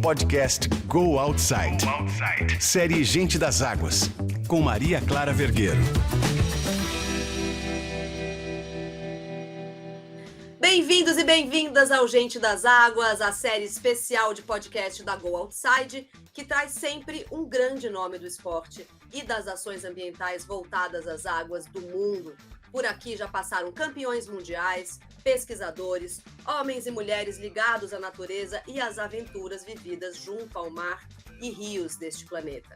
Podcast Go Outside. Série Gente das Águas, com Maria Clara Vergueiro. Bem-vindos e bem-vindas ao Gente das Águas, a série especial de podcast da Go Outside, que traz sempre um grande nome do esporte e das ações ambientais voltadas às águas do mundo. Por aqui já passaram campeões mundiais, pesquisadores, homens e mulheres ligados à natureza e às aventuras vividas junto ao mar e rios deste planeta.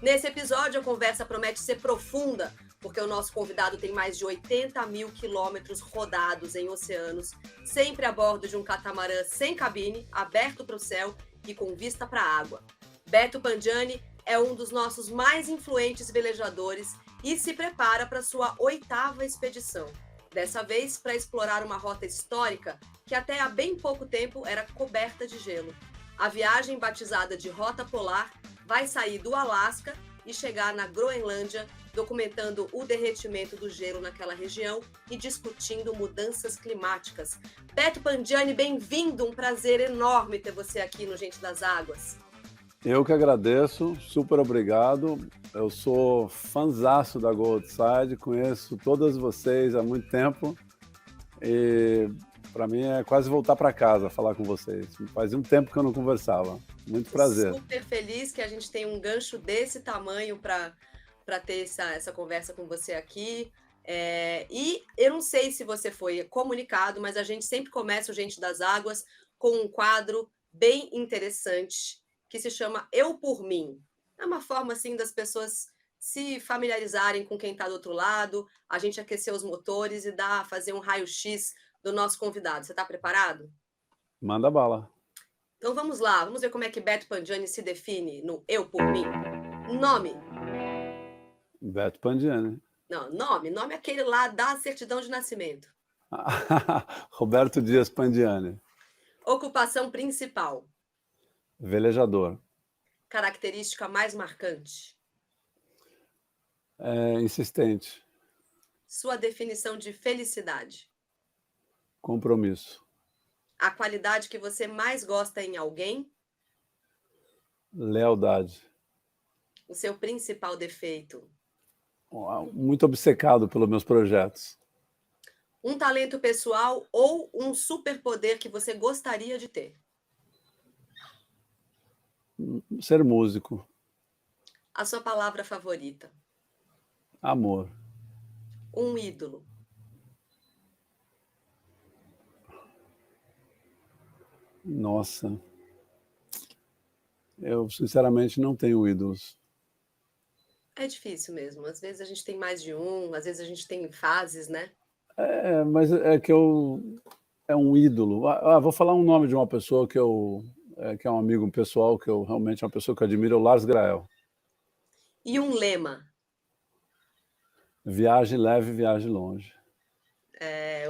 Nesse episódio, a conversa promete ser profunda, porque o nosso convidado tem mais de 80 mil quilômetros rodados em oceanos, sempre a bordo de um catamarã sem cabine, aberto para o céu e com vista para a água. Beto Pandiani é um dos nossos mais influentes velejadores e se prepara para sua 8ª expedição. Dessa vez, para explorar uma rota histórica que até há bem pouco tempo era coberta de gelo. A viagem, batizada de Rota Polar, vai sair do Alasca e chegar na Groenlândia, documentando o derretimento do gelo naquela região e discutindo mudanças climáticas. Beto Pandiani, bem-vindo! Um prazer enorme ter você aqui no Gente das Águas. Eu que agradeço, super obrigado. Eu sou fãzaço da Go Outside, conheço todas vocês há muito tempo e para mim é quase voltar para casa falar com vocês. Faz um tempo que eu não conversava. Muito prazer. Super feliz que a gente tem um gancho desse tamanho para ter essa conversa com você aqui. E eu não sei se você foi comunicado, mas a gente sempre começa o Gente das Águas com um quadro bem interessante que se chama Eu por Mim. É uma forma assim das pessoas se familiarizarem com quem está do outro lado, a gente aquecer os motores e fazer um raio-x do nosso convidado. Você está preparado? Manda bala. Então vamos lá, vamos ver como é que Beto Pandiani se define no Eu por Mim. Nome. Beto Pandiani. Não, nome é aquele lá da certidão de nascimento. Roberto Dias Pandiani. Ocupação principal. Velejador. Característica mais marcante. Insistente. Sua definição de felicidade. Compromisso. A qualidade que você mais gosta em alguém. Lealdade. O seu principal defeito. Muito obcecado pelos meus projetos. Um talento pessoal ou um superpoder que você gostaria de ter. Ser músico. A sua palavra favorita. Amor. Um ídolo. Nossa. Eu, sinceramente, não tenho ídolos. É difícil mesmo. Às vezes a gente tem mais de um, às vezes a gente tem fases, né? Mas é que é um ídolo. Vou falar um nome de uma pessoa que é um amigo pessoal, que eu realmente é uma pessoa que eu admiro, é o Lars Grael. E um lema? Viagem leve, viagem longe.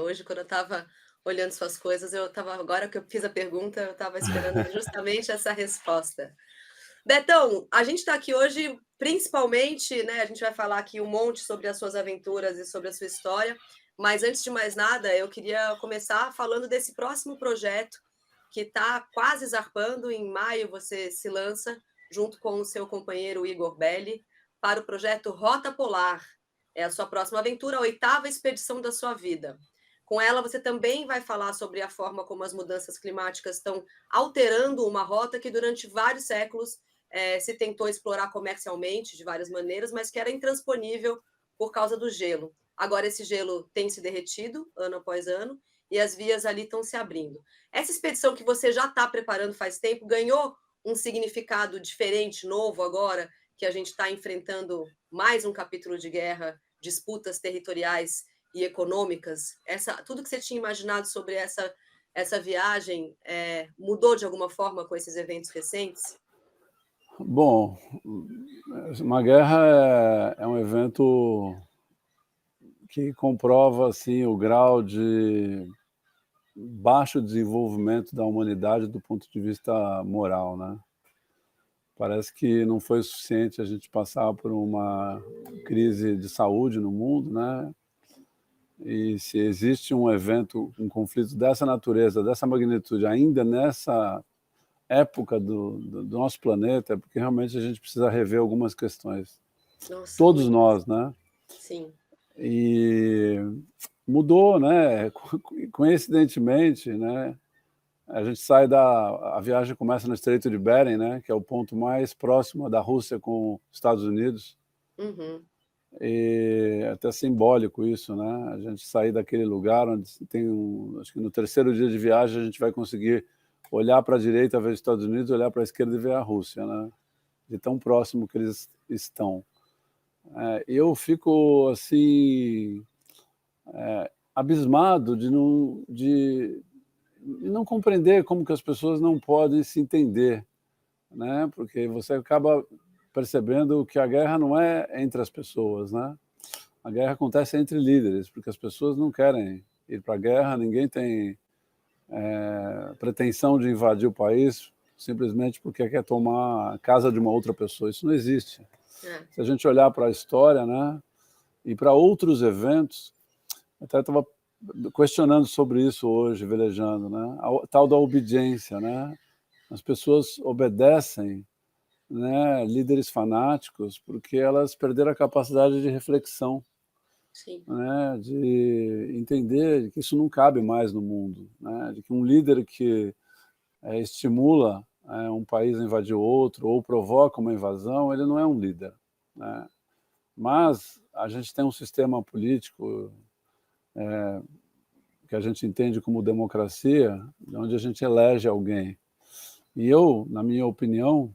Hoje, quando eu estava olhando suas coisas, agora que eu fiz a pergunta, eu estava esperando justamente essa resposta. Betão, a gente está aqui hoje, principalmente, né? A gente vai falar aqui um monte sobre as suas aventuras e sobre a sua história, mas antes de mais nada, eu queria começar falando desse próximo projeto que está quase zarpando. Em maio você se lança, junto com o seu companheiro Igor Belli, para o projeto Rota Polar. É a sua próxima aventura, a 8ª expedição da sua vida. Com ela, você também vai falar sobre a forma como as mudanças climáticas estão alterando uma rota que durante vários séculos se tentou explorar comercialmente de várias maneiras, mas que era intransponível por causa do gelo. Agora esse gelo tem se derretido ano após ano e as vias ali estão se abrindo. Essa expedição que você já está preparando faz tempo ganhou um significado diferente, novo agora, que a gente está enfrentando mais um capítulo de guerra, disputas territoriais e econômicas. Tudo que você tinha imaginado sobre essa viagem mudou de alguma forma com esses eventos recentes? Bom, uma guerra é um evento que comprova assim, o grau de baixo desenvolvimento da humanidade do ponto de vista moral, né? Parece que não foi suficiente a gente passar por uma crise de saúde no mundo, né? E se existe um evento, um conflito dessa natureza, dessa magnitude, ainda nessa época do nosso planeta é porque realmente a gente precisa rever algumas questões. Nossa, Todos muito. nós, né? Sim. E mudou, né? Coincidentemente, né? A gente sai a viagem começa no Estreito de Bering, né? Que é o ponto mais próximo da Rússia com os Estados Unidos. Uhum. E é até simbólico isso, né? A gente sair daquele lugar onde tem acho que no terceiro dia de viagem a gente vai conseguir olhar para a direita, ver os Estados Unidos, olhar para a esquerda e ver a Rússia, né? De tão próximo que eles estão. Eu fico assim abismado de não compreender como que as pessoas não podem se entender, né? Porque você acaba percebendo que a guerra não é entre as pessoas, né? A guerra acontece entre líderes, porque as pessoas não querem ir para a guerra, ninguém tem pretensão de invadir o país simplesmente porque quer tomar a casa de uma outra pessoa. Isso não existe. É. Se a gente olhar para a história, né, e para outros eventos, até estava questionando sobre isso hoje, velejando, né, a tal da obediência, né? As pessoas obedecem, né, líderes fanáticos porque elas perderam a capacidade de reflexão, Sim. né, de entender que isso não cabe mais no mundo, né, de que um líder que estimula um país a invadir outro ou provoca uma invasão, ele não é um líder, né? Mas a gente tem um sistema político que a gente entende como democracia, onde a gente elege alguém. E eu, na minha opinião,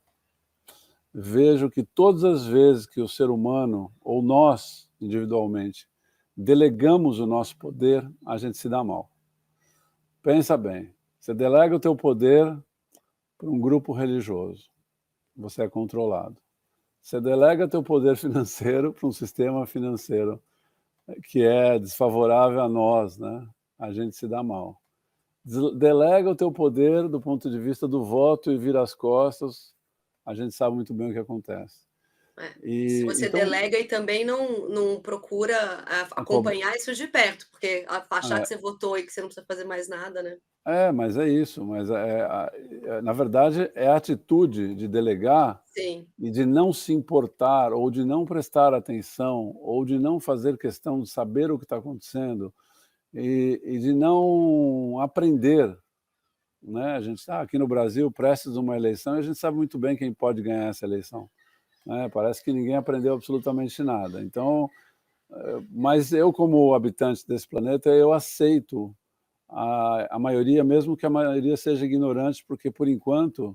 vejo que todas as vezes que o ser humano, ou nós, individualmente, delegamos o nosso poder, a gente se dá mal. Pensa bem, você delega o teu poder para um grupo religioso, você é controlado. Você delega teu poder financeiro para um sistema financeiro que é desfavorável a nós, né? A gente se dá mal. Delega o teu poder do ponto de vista do voto e vira as costas, a gente sabe muito bem o que acontece. Se E você então delega e também não procura acompanhar isso de perto, porque achar que você votou e que você não precisa fazer mais nada, né? mas é isso, mas na verdade é a atitude de delegar Sim. e de não se importar, ou de não prestar atenção, ou de não fazer questão de saber o que está acontecendo, e de não aprender, né? A gente está aqui no Brasil, prestes a uma eleição, e a gente sabe muito bem quem pode ganhar essa eleição, né? Parece que ninguém aprendeu absolutamente nada. Então, mas eu, como habitante desse planeta, eu aceito a maioria, mesmo que a maioria seja ignorante, porque, por enquanto,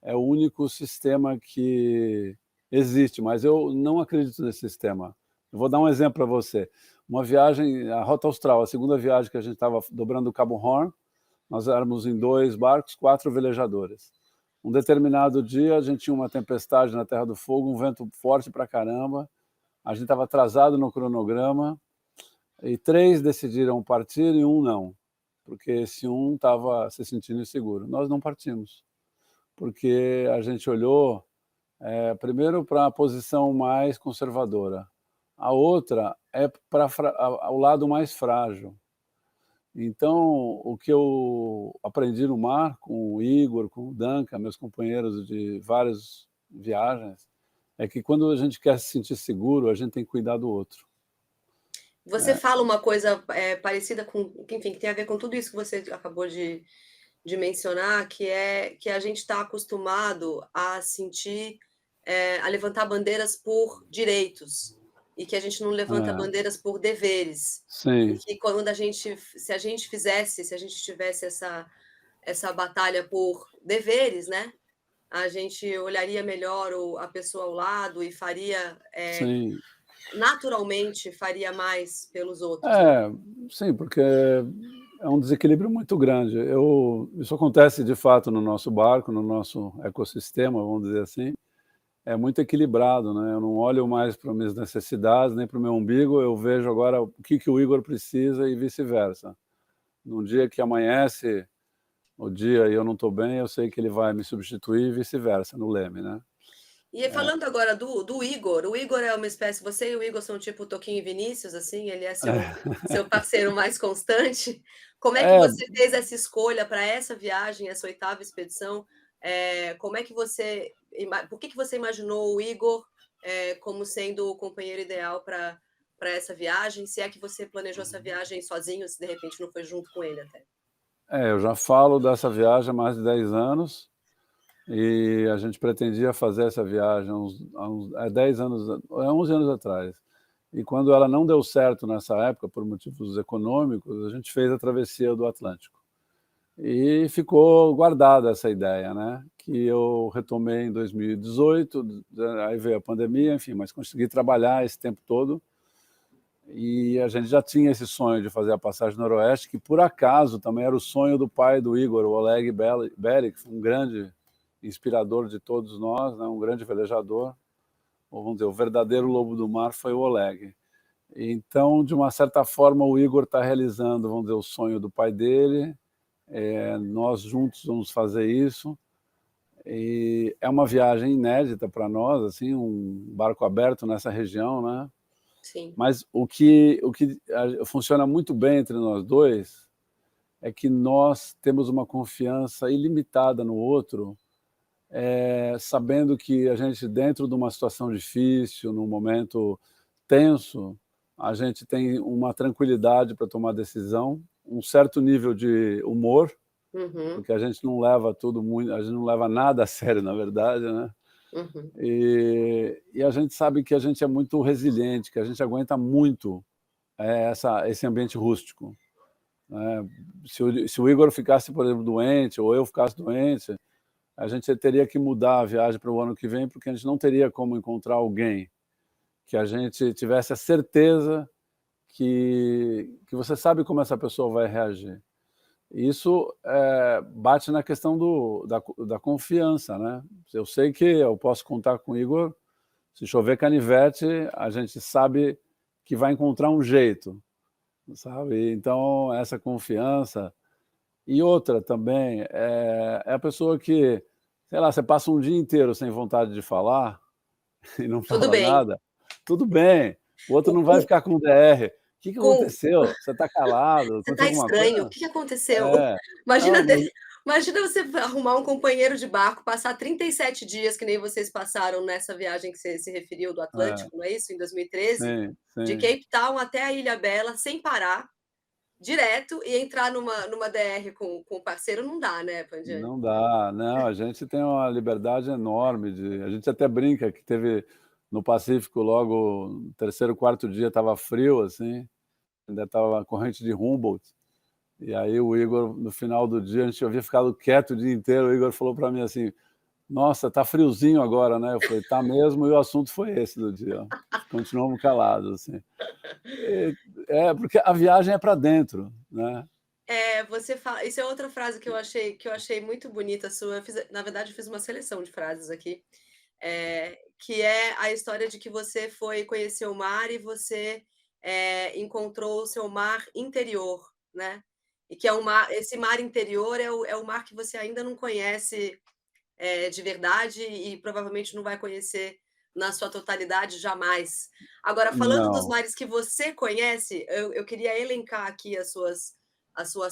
é o único sistema que existe, mas eu não acredito nesse sistema. Eu vou dar um exemplo para você. Uma viagem, a Rota Austral, a segunda viagem que a gente estava dobrando o Cabo Horn, nós éramos em 2 barcos, 4 velejadores. Um determinado dia, a gente tinha uma tempestade na Terra do Fogo, um vento forte pra caramba, a gente estava atrasado no cronograma, e 3 decidiram partir e um não, porque esse um estava se sentindo inseguro. Nós não partimos, porque a gente olhou primeiro para a posição mais conservadora, a outra é para o lado mais frágil. Então, o que eu aprendi no mar com o Igor, com o Duncan, meus companheiros de várias viagens, é que quando a gente quer se sentir seguro, a gente tem que cuidar do outro. Você fala uma coisa parecida com, enfim, que tem a ver com tudo isso que você acabou de mencionar, que a gente está acostumado a sentir, a levantar bandeiras por direitos, e que a gente não levanta bandeiras por deveres. E Sim, que quando se a gente tivesse essa batalha por deveres, né, a gente olharia melhor a pessoa ao lado e faria, sim. naturalmente faria mais pelos outros, né? Sim, porque é um desequilíbrio muito grande. Isso acontece de fato no nosso barco, no nosso ecossistema, vamos dizer assim, é muito equilibrado, né? Eu não olho mais para minhas necessidades, nem para o meu umbigo, eu vejo agora o que o Igor precisa e vice-versa. Num dia que amanhece o dia e eu não estou bem, eu sei que ele vai me substituir e vice-versa, no leme, né? E falando agora do Igor, o Igor é uma espécie, você e o Igor são tipo Toquinho e Vinícius, assim, ele é seu parceiro mais constante. Como é que É, você fez essa escolha para essa viagem, essa 8ª expedição? como é que você... Por que você imaginou o Igor como sendo o companheiro ideal para essa viagem? Se é que você planejou essa viagem sozinho, se de repente não foi junto com ele até. Eu já falo dessa viagem há mais de 10 anos, e a gente pretendia fazer essa viagem há 10 anos, 11 anos atrás. E quando ela não deu certo nessa época, por motivos econômicos, a gente fez a travessia do Atlântico. E ficou guardada essa ideia, né? Que eu retomei em 2018, aí veio a pandemia, enfim, mas consegui trabalhar esse tempo todo. E a gente já tinha esse sonho de fazer a passagem noroeste, que por acaso também era o sonho do pai do Igor, o Oleg Bery, que foi um grande inspirador de todos nós, né? Um grande velejador. Ou vamos dizer, o verdadeiro lobo do mar foi o Oleg. Então, de uma certa forma, o Igor está realizando, vamos dizer, o sonho do pai dele. Nós juntos vamos fazer isso. E é uma viagem inédita para nós, assim, um barco aberto nessa região, né? Sim. Mas o que funciona muito bem entre nós dois é que nós temos uma confiança ilimitada no outro, sabendo que a gente, dentro de uma situação difícil, num momento tenso, a gente tem uma tranquilidade para tomar decisão, um certo nível de humor, porque a gente não leva tudo muito, a gente não leva nada a sério, na verdade, né? E a gente sabe que a gente é muito resiliente, que a gente aguenta muito esse ambiente rústico. Se o Igor ficasse, por exemplo, doente, ou eu ficasse doente, a gente teria que mudar a viagem para o ano que vem, porque a gente não teria como encontrar alguém que a gente tivesse a certeza que você sabe como essa pessoa vai reagir. Isso bate na questão da confiança, né? Eu sei que eu posso contar com o Igor, se chover canivete, a gente sabe que vai encontrar um jeito, sabe? Então, essa confiança. E outra também, é a pessoa que, sei lá, você passa um dia inteiro sem vontade de falar e não Tudo fala bem. nada, tudo bem, o outro não vai ficar com DR. O que aconteceu? Você está calado? Você Aconteceu está alguma estranho, o coisa? que aconteceu? Não, mas... Imagina você arrumar um companheiro de barco, passar 37 dias, que nem vocês passaram nessa viagem que você se referiu do Atlântico, não é isso? Em 2013, Sim, de sim. Cape Town até a Ilha Bela, sem parar, direto, e entrar numa DR com o parceiro, não dá, né, Pandiani? Não dá, não, a gente tem uma liberdade enorme a gente até brinca que teve no Pacífico logo no terceiro, quarto dia estava frio, assim, ainda estava a corrente de Humboldt, e aí o Igor, no final do dia, a gente havia ficado quieto o dia inteiro, o Igor falou para mim assim, nossa, tá friozinho agora, né? Eu falei, tá mesmo, e o assunto foi esse do dia, continuamos calados, assim. Porque a viagem é para dentro, né? Você fala, isso é outra frase que eu achei muito bonita sua. Na verdade, eu fiz uma seleção de frases aqui, que é a história de que você foi conhecer o mar e você encontrou o seu mar interior, né? E que esse mar interior é o mar que você ainda não conhece de verdade e provavelmente não vai conhecer na sua totalidade jamais. Agora, falando dos Não. mares que você conhece, eu queria elencar aqui as suas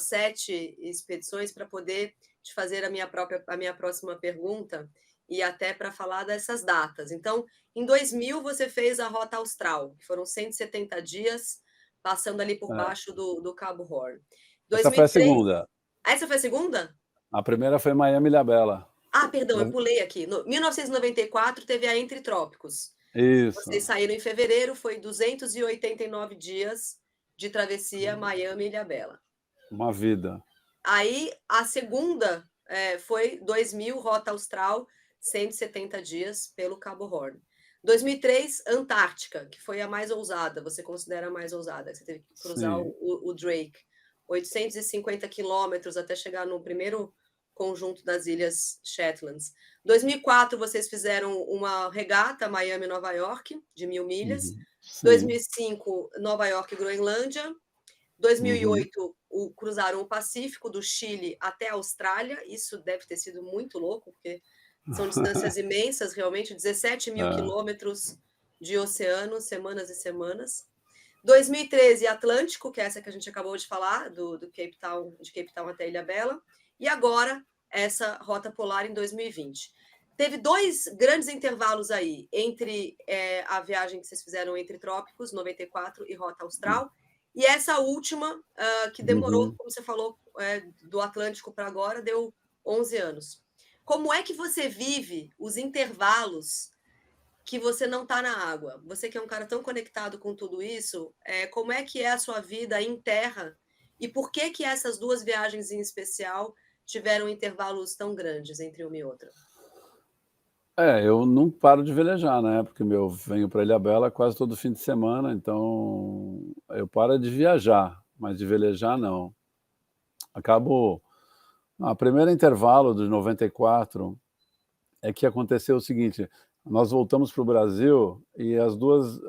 7 expedições para poder te fazer a minha próxima pergunta e até para falar dessas datas. Então, em 2000 você fez a Rota Austral, que foram 170 dias, passando ali por baixo do Cabo Horn. Essa foi a 2003... segunda. Essa foi a segunda? A primeira foi Miami Ilha Bela. Perdão, eu pulei aqui. Em 1994 teve a Entre Trópicos. Isso. Vocês saíram em fevereiro, foi 289 dias de travessia Miami-Ilha Bela. Uma vida. Aí a segunda foi 2000, Rota Austral, 170 dias pelo Cabo Horn. 2003, Antártica, que foi a mais ousada, você considera a mais ousada, você teve que cruzar o Drake. 850 quilômetros até chegar no primeiro conjunto das Ilhas Shetlands. 2004, vocês fizeram uma regata Miami-Nova York, de 1.000 milhas. 2005, Nova York e Groenlândia. 2008, cruzaram o Pacífico, do Chile até a Austrália. Isso deve ter sido muito louco, porque são distâncias imensas, realmente, 17 mil quilômetros de oceano, semanas e semanas. 2013, Atlântico, que é essa que a gente acabou de falar, de Cape Town até Ilha Bela. E agora, essa rota polar em 2020. Teve 2 grandes intervalos aí, entre a viagem que vocês fizeram entre trópicos, 94, e rota austral, e essa última, que demorou, como você falou, do Atlântico para agora, deu 11 anos. Como é que você vive os intervalos que você não está na água? Você que é um cara tão conectado com tudo isso, como é que é a sua vida em terra? E por que que essas 2 viagens em especial tiveram intervalos tão grandes entre uma e outra? Eu não paro de velejar, né, porque eu venho para Ilhabela quase todo fim de semana, então eu paro de viajar, mas de velejar não. Acabo a primeiro intervalo de 94 é que aconteceu o seguinte: nós voltamos para o Brasil e as 2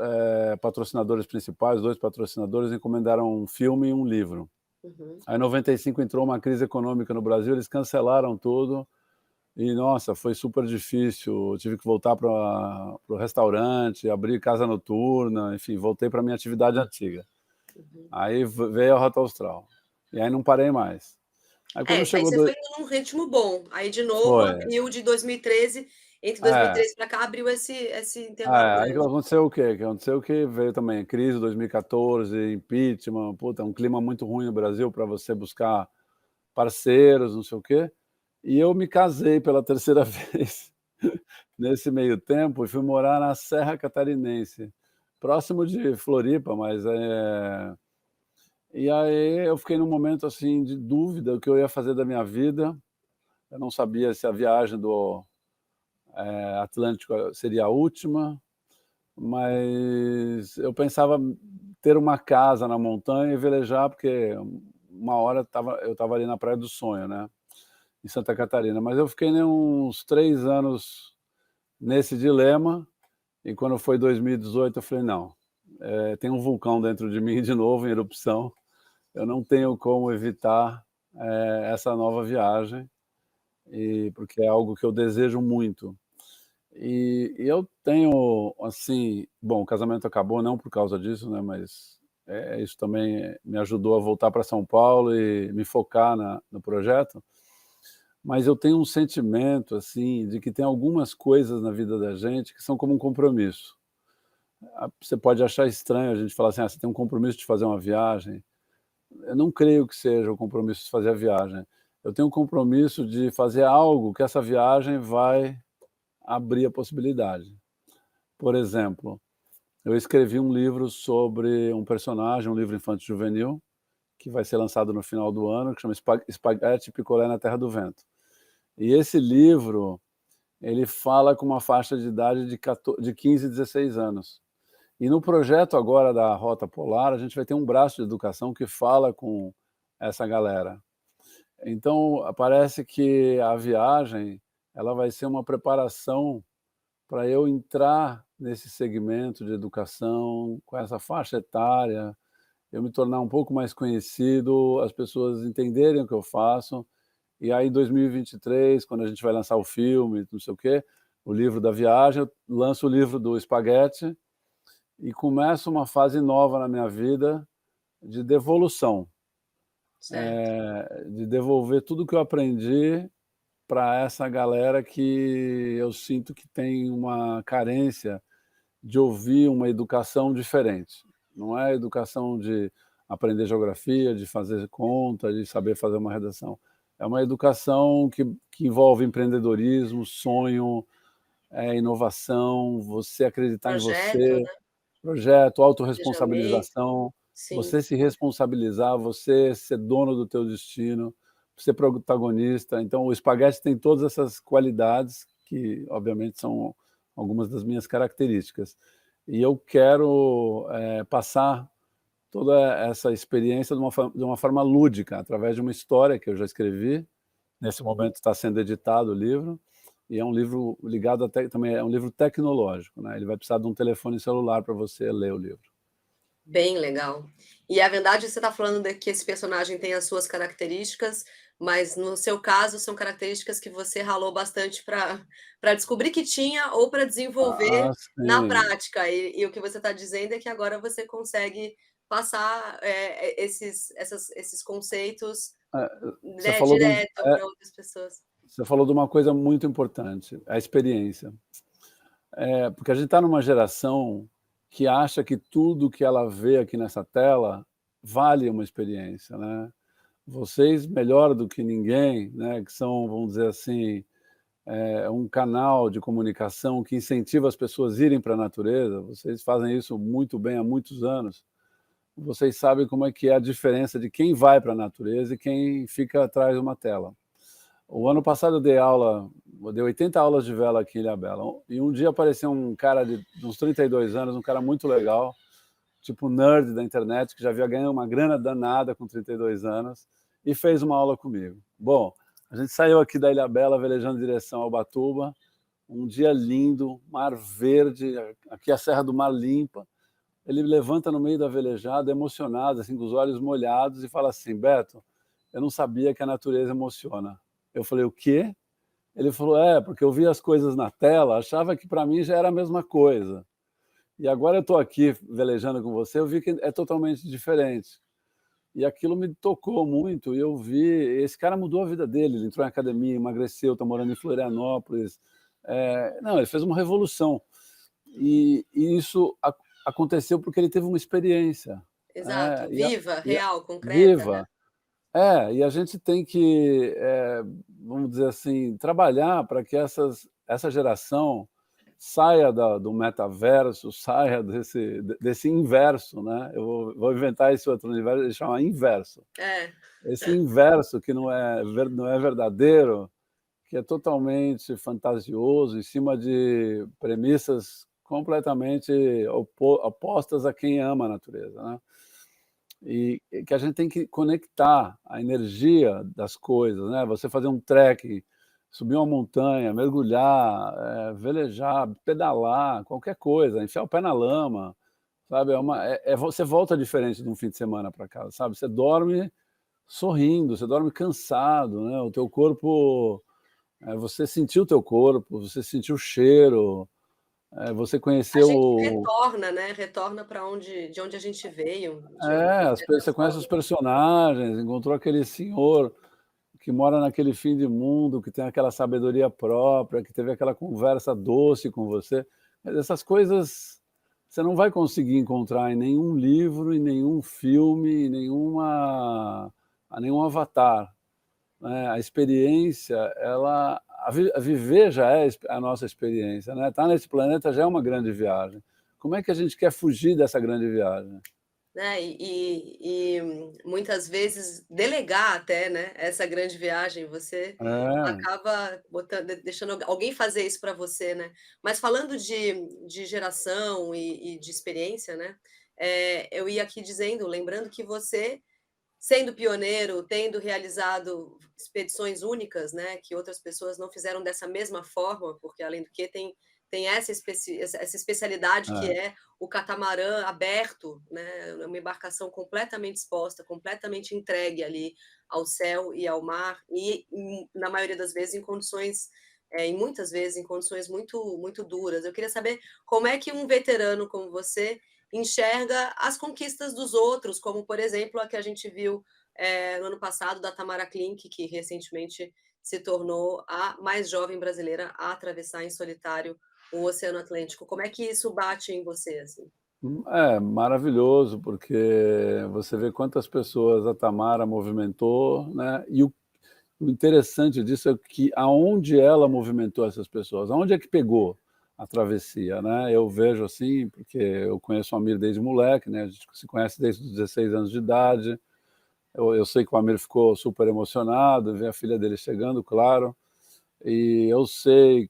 patrocinadoras principais, 2 patrocinadores encomendaram um filme e um livro. Uhum. Aí em 95 entrou uma crise econômica no Brasil, eles cancelaram tudo e, nossa, foi super difícil, eu tive que voltar para o restaurante, abrir casa noturna, enfim, voltei para a minha atividade antiga. Uhum. Aí veio a Rota Austral, e aí não parei mais. Aí quando Isso aí chegou você foi num ritmo bom. Aí, de novo, foi. abriu de 2013, entre É. 2013 para cá, abriu esse intervalo Aí que grande. aconteceu o quê? Que aconteceu que veio também crise 2014, impeachment, puta, um clima muito ruim no Brasil para você buscar parceiros, não sei o quê. E eu me casei pela terceira vez nesse meio tempo e fui morar na Serra Catarinense, próximo de Floripa, mas e aí eu fiquei num momento, assim, de dúvida, o que eu ia fazer da minha vida. Eu não sabia se a viagem do Atlântico seria a última, mas eu pensava ter uma casa na montanha e velejar, porque uma hora eu estava ali na Praia do Sonho, né, em Santa Catarina. Mas eu fiquei uns 3 anos nesse dilema, e quando foi 2018 eu falei: "Não, tem um vulcão dentro de mim de novo em erupção, eu não tenho como evitar, essa nova viagem, e porque é algo que eu desejo muito". E eu tenho, assim, bom, o casamento acabou não por causa disso, né, mas, isso também me ajudou a voltar para São Paulo e me focar no projeto, mas eu tenho um sentimento, assim, de que tem algumas coisas na vida da gente que são como um compromisso. Você pode achar estranho a gente falar assim: "Ah, você tem um compromisso de fazer uma viagem". Eu não creio que seja o compromisso de fazer a viagem. Eu tenho um compromisso de fazer algo que essa viagem vai abrir a possibilidade. Por exemplo, eu escrevi um livro sobre um personagem, um livro infanto-juvenil, que vai ser lançado no final do ano, que chama Spaghetti Picolé na Terra do Vento. E esse livro, ele fala com uma faixa de idade de 15 e 16 anos. E no projeto agora da Rota Polar, a gente vai ter um braço de educação que fala com essa galera. Então, parece que a viagem, ela vai ser uma preparação para eu entrar nesse segmento de educação, com essa faixa etária, eu me tornar um pouco mais conhecido, as pessoas entenderem o que eu faço, e aí em 2023, quando a gente vai lançar o filme, não sei o quê, o livro da viagem, eu lanço o livro do Spaghetti e começo uma fase nova na minha vida de devolução, Certo. de devolver tudo que eu aprendi para essa galera que eu sinto que tem uma carência de ouvir uma educação diferente. Não é a educação de aprender geografia, de fazer conta, de saber fazer uma redação. É uma educação que envolve empreendedorismo, sonho, inovação, você acreditar em Projeto, você, né, projeto, planejamento. autorresponsabilização, Sim. você se responsabilizar, você ser dono do teu destino, ser protagonista. Então o Spaghetti tem todas essas qualidades que, obviamente, são algumas das minhas características. E eu quero, passar toda essa experiência de uma forma lúdica, através de uma história que eu já escrevi. Nesse momento está sendo editado o livro, e é um livro ligado também é um livro tecnológico, né, ele vai precisar de um telefone celular para você ler o livro. Bem legal. E a verdade, você está falando de que esse personagem tem as suas características, mas no seu caso são características que você ralou bastante para descobrir que tinha ou para desenvolver Ah, na sim. prática. E o que você está dizendo é que agora você consegue passar, esses conceitos, Você né, falou de um direto para outras pessoas. Você falou de uma coisa muito importante, a experiência. Porque a gente está numa geração que acha que tudo que ela vê aqui nessa tela vale uma experiência, né? Vocês, melhor do que ninguém, né, que são, vamos dizer assim, um canal de comunicação que incentiva as pessoas a irem para a natureza, vocês fazem isso muito bem há muitos anos, vocês sabem como é que é a diferença de quem vai para a natureza e quem fica atrás de uma tela. O ano passado eu dei 80 aulas de vela aqui em Ilhabela, e um dia apareceu um cara de uns 32 anos, um cara muito legal, tipo nerd da internet, que já havia ganhado uma grana danada com 32 anos, e fez uma aula comigo. Bom, a gente saiu aqui da Ilhabela, velejando em direção ao Ubatuba, um dia lindo, mar verde, aqui a Serra do Mar limpa. Ele levanta no meio da velejada, emocionado, assim, com os olhos molhados, e fala assim: Beto, eu não sabia que a natureza emociona. Eu falei: o quê? Ele falou: porque eu vi as coisas na tela, achava que para mim já era a mesma coisa. E agora eu estou aqui velejando com você, eu vi que é totalmente diferente. E aquilo me tocou muito, e eu vi, esse cara mudou a vida dele, ele entrou em academia, emagreceu, está morando em Florianópolis. Não, ele fez uma revolução. E isso aconteceu porque ele teve uma experiência. Exato, E viva, real, concreta, né? viva. E a gente tem que, vamos dizer assim, trabalhar para que essa geração saia do metaverso, saia desse inverso, né? Eu vou inventar esse outro universo, ele chama inverso. Esse inverso que não é verdadeiro, que é totalmente fantasioso, em cima de premissas completamente opostas a quem ama a natureza, né? E que a gente tem que conectar a energia das coisas, né? Você fazer um trekking, subir uma montanha, mergulhar, velejar, pedalar, qualquer coisa, enfiar o pé na lama, sabe? Você volta diferente de um fim de semana para casa, sabe? Você dorme sorrindo, você dorme cansado, né? O teu corpo, você sentiu o teu corpo, você sentiu o cheiro, você A gente conheceu. retorna, né? Retorna para de onde a gente veio, de certa Você conhece os forma. personagens, encontrou aquele senhor que mora naquele fim de mundo, que tem aquela sabedoria própria, que teve aquela conversa doce com você. Mas essas coisas você não vai conseguir encontrar em nenhum livro, em nenhum filme, em nenhum avatar, né? A experiência, a viver já é a nossa experiência, né? Estar nesse planeta já é uma grande viagem. Como é que a gente quer fugir dessa grande viagem? Né, e muitas vezes delegar até, né, essa grande viagem, você É. acaba deixando alguém fazer isso para você, né. Mas falando de geração e de experiência, né, eu ia aqui dizendo, lembrando que você, sendo pioneiro, tendo realizado expedições únicas, né, que outras pessoas não fizeram dessa mesma forma, porque além do que tem essa especialidade que É. é o catamarã aberto, né, é uma embarcação completamente exposta, completamente entregue ali ao céu e ao mar e, na maioria das vezes, em condições, e muitas vezes em condições muito muito duras. Eu queria saber como é que um veterano como você enxerga as conquistas dos outros, como, por exemplo, a que a gente viu, no ano passado, da Tamara Klink, que recentemente se tornou a mais jovem brasileira a atravessar em solitário o Oceano Atlântico. Como é que isso bate em você, assim? É maravilhoso, porque você vê quantas pessoas a Tamara movimentou, né, e o interessante disso é que aonde ela movimentou essas pessoas, aonde é que pegou a travessia, né? Eu vejo assim, porque eu conheço o Amir desde moleque, né, a gente se conhece desde os 16 anos de idade, eu sei que o Amir ficou super emocionado, ver a filha dele chegando, claro, e eu sei,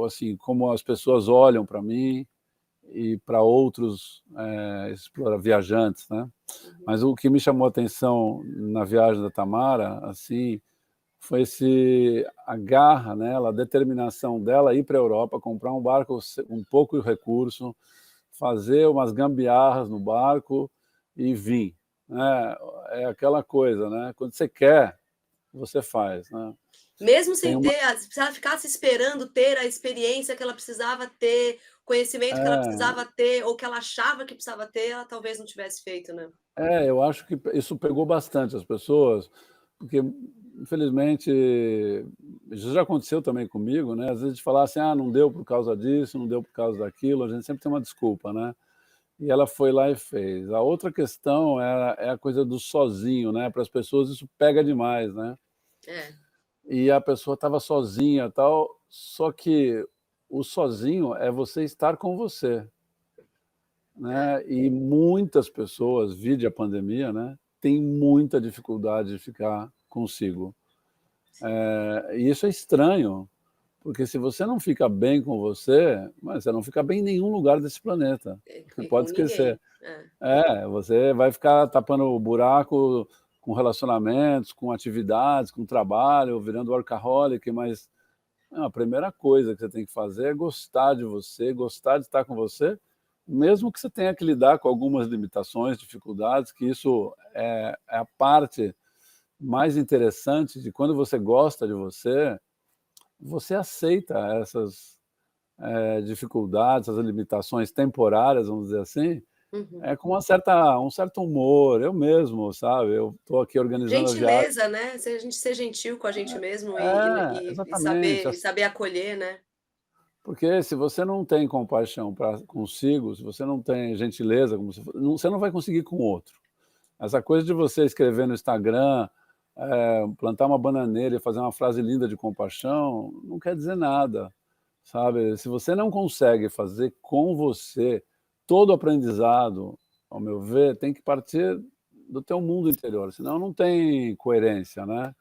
assim, como as pessoas olham para mim, e para outros viajantes, né? Mas o que me chamou a atenção na viagem da Tamara, assim, foi a garra nela, a determinação dela ir para a Europa, comprar um barco com pouco recurso, fazer umas gambiarras no barco e vir, né? É aquela coisa, né? Quando você quer, você faz, né? Mesmo Tem sem uma, ter, se ela ficasse esperando ter a experiência que ela precisava ter, o conhecimento que ela é, precisava ter, ou que ela achava que precisava ter, ela talvez não tivesse feito, né? eu acho que isso pegou bastante as pessoas, porque infelizmente, isso já aconteceu também comigo, né, às vezes de falar assim: "Ah, não deu por causa disso, não deu por causa daquilo", a gente sempre tem uma desculpa, né. E ela foi lá e fez. A outra questão é a coisa do sozinho, né, para as pessoas isso pega demais, né. É, E a pessoa estava sozinha, tal, só que o sozinho é você estar com você, é, né, e muitas pessoas, vide a pandemia, né, têm muita dificuldade de ficar consigo. sim. E isso é estranho, porque se você não fica bem com você, mas você não fica bem em nenhum lugar desse planeta, E com pode esquecer. ninguém. É, Você vai ficar tapando o buraco com relacionamentos, com atividades, com trabalho, virando workaholic, mas não, a primeira coisa que você tem que fazer é gostar de você, gostar de estar com você, mesmo que você tenha que lidar com algumas limitações, dificuldades, que isso é a parte mais interessante de quando você gosta de você, você aceita essas, dificuldades, essas limitações temporárias, vamos dizer assim, uhum. com uma certa um certo humor. Eu mesmo, sabe, eu estou aqui organizando a viagem. Gentileza, né, se a gente ser gentil com a gente mesmo e Exatamente. saber acolher, né. Porque se você não tem compaixão pra consigo, se você não tem gentileza, como você não vai conseguir com o outro. Essa coisa de você escrever no Instagram, plantar uma bananeira e fazer uma frase linda de compaixão, não quer dizer nada, sabe. Se você não consegue fazer com você, todo o aprendizado, ao meu ver, tem que partir do teu mundo interior, senão não tem coerência, né.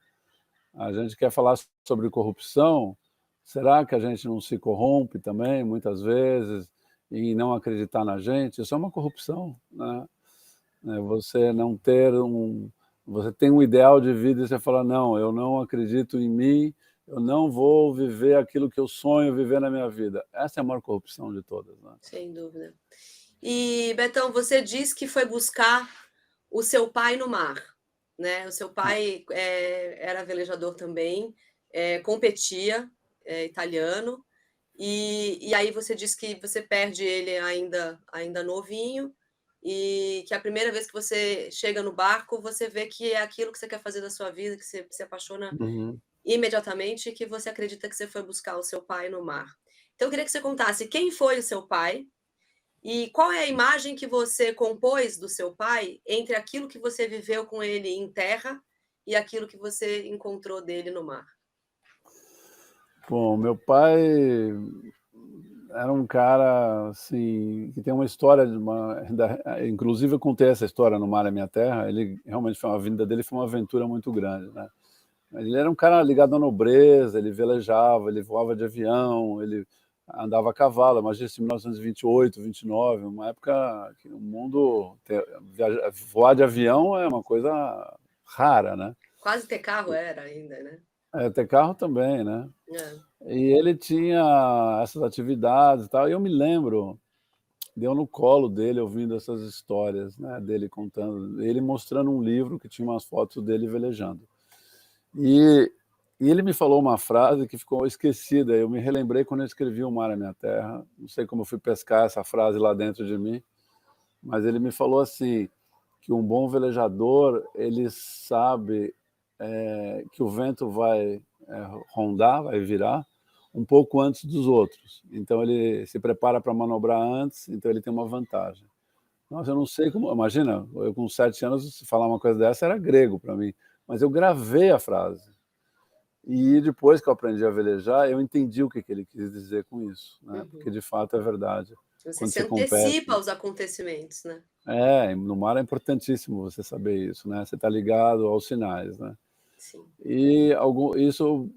A gente quer falar sobre corrupção, será que a gente não se corrompe também, muitas vezes, em não acreditar na gente? Isso é uma corrupção, né. Você não ter você tem um ideal de vida e você fala: "Não, eu não acredito em mim, eu não vou viver aquilo que eu sonho viver na minha vida". Essa é a maior corrupção de todas, né. Sem dúvida. E, Betão, você diz que foi buscar o seu pai no mar, né, o seu pai, era velejador também, competia, italiano, e aí você diz que você perde ele ainda novinho, e que a primeira vez que você chega no barco, você vê que é aquilo que você quer fazer da sua vida, que você se apaixona Uhum. imediatamente e que você acredita que você foi buscar o seu pai no mar. Então eu queria que você contasse quem foi o seu pai e qual é a imagem que você compôs do seu pai entre aquilo que você viveu com ele em terra e aquilo que você encontrou dele no mar? Bom, meu pai era um cara, assim, que tem uma história de uma inclusive eu contei essa história no Mar é Minha Terra, ele realmente foi a vida dele foi uma aventura muito grande, né. Mas ele era um cara ligado à nobreza, ele velejava, ele voava de avião, ele andava a cavalo, imagina isso em 1928, 29, uma época que o mundo voar de avião é uma coisa rara, né. Quase ter carro era ainda, né? Ter carro também, né. É. E ele tinha essas atividades e tal, e eu me lembro de eu no colo dele ouvindo essas histórias, né, dele contando, ele mostrando um livro que tinha umas fotos dele velejando. E ele me falou uma frase que ficou esquecida, eu me relembrei quando eu escrevi O Mar é Minha Terra, não sei como eu fui pescar essa frase lá dentro de mim, mas ele me falou assim, que um bom velejador, ele sabe, que o vento vai, rondar, vai virar, um pouco antes dos outros. Então ele se prepara para manobrar antes, então ele tem uma vantagem. Nossa, eu não sei como imagina, eu com 7 anos, se falar uma coisa dessa era grego para mim, mas eu gravei a frase. E depois que eu aprendi a velejar, eu entendi o que que ele quis dizer com isso, né, porque Uhum. de fato é verdade. Você Quando se você compete antecipa aos acontecimentos, né? no mar é importantíssimo você saber isso, né, você está ligado aos sinais, né. Sim. E algum isso,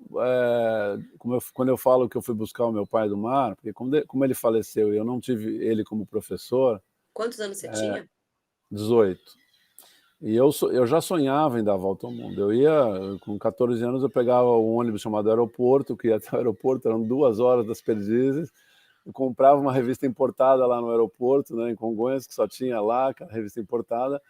quando eu falo que eu fui buscar o meu pai do mar, porque como ele faleceu e eu não tive ele como professor, Quantos anos você tinha? 18. E eu já sonhava em dar a volta ao mundo. Eu ia com 14 anos eu pegava um ônibus chamado aeroporto, que ia até o aeroporto, eram 2 horas das Perdizes, eu comprava uma revista importada lá no aeroporto, né, em Congonhas, que só tinha lá, aquela revista importada,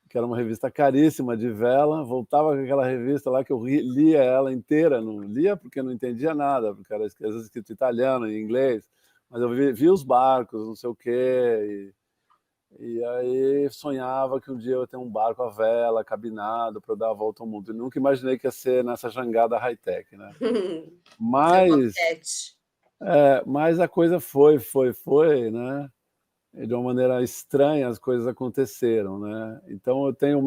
que era uma revista caríssima de vela, voltava com aquela revista lá que eu lia ela inteira, não lia porque não entendia nada, porque era às vezes escrito em italiano, em inglês, mas eu via os barcos, não sei o quê, E aí sonhava que um dia eu ia ter um barco à vela, cabinado, para dar a volta ao mundo. E nunca imaginei que ia ser nessa jangada high-tech, né? Seu Mas, boquete. mas a coisa foi, né? E de uma maneira estranha as coisas aconteceram, né? Então eu tenho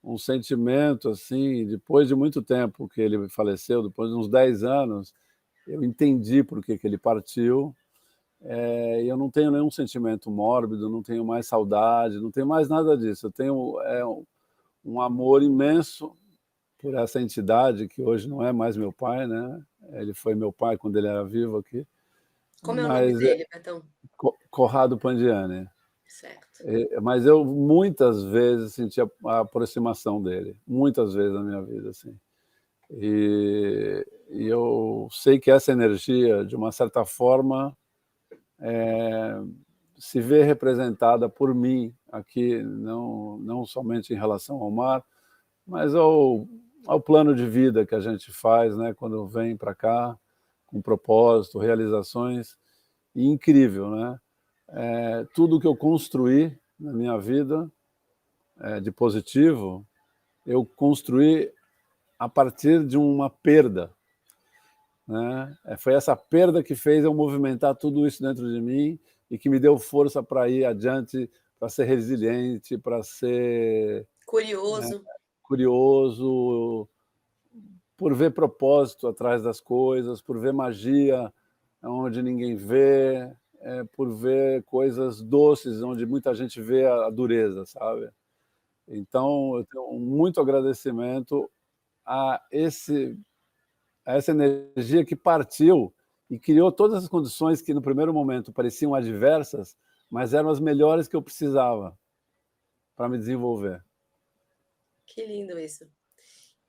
um sentimento, assim, depois de muito tempo que ele faleceu, depois de uns 10 anos, eu entendi por que ele partiu, e eu não tenho nenhum sentimento mórbido, não tenho mais saudade, não tenho mais nada disso. Eu tenho um amor imenso por essa entidade, que hoje não é mais meu pai, né? Ele foi meu pai quando ele era vivo aqui, Como é o nome mas dele, Betão? Corrado Pandiani. Certo. Mas eu muitas vezes senti a aproximação dele, muitas vezes na minha vida, assim. E eu sei que essa energia, de uma certa forma, se vê representada por mim aqui, não somente em relação ao mar, mas ao plano de vida que a gente faz, né, quando vem para cá, com propósito, realizações, e incrível, né? Tudo que eu construí na minha vida, de positivo, eu construí a partir de uma perda, né? Foi essa perda que fez eu movimentar tudo isso dentro de mim e que me deu força para ir adiante, para ser resiliente, para ser Curioso. curioso, por ver propósito atrás das coisas, por ver magia onde ninguém vê, por ver coisas doces onde muita gente vê a dureza, sabe? Então, eu tenho muito agradecimento a essa energia que partiu e criou todas as condições que no primeiro momento pareciam adversas, mas eram as melhores que eu precisava para me desenvolver. Que lindo isso.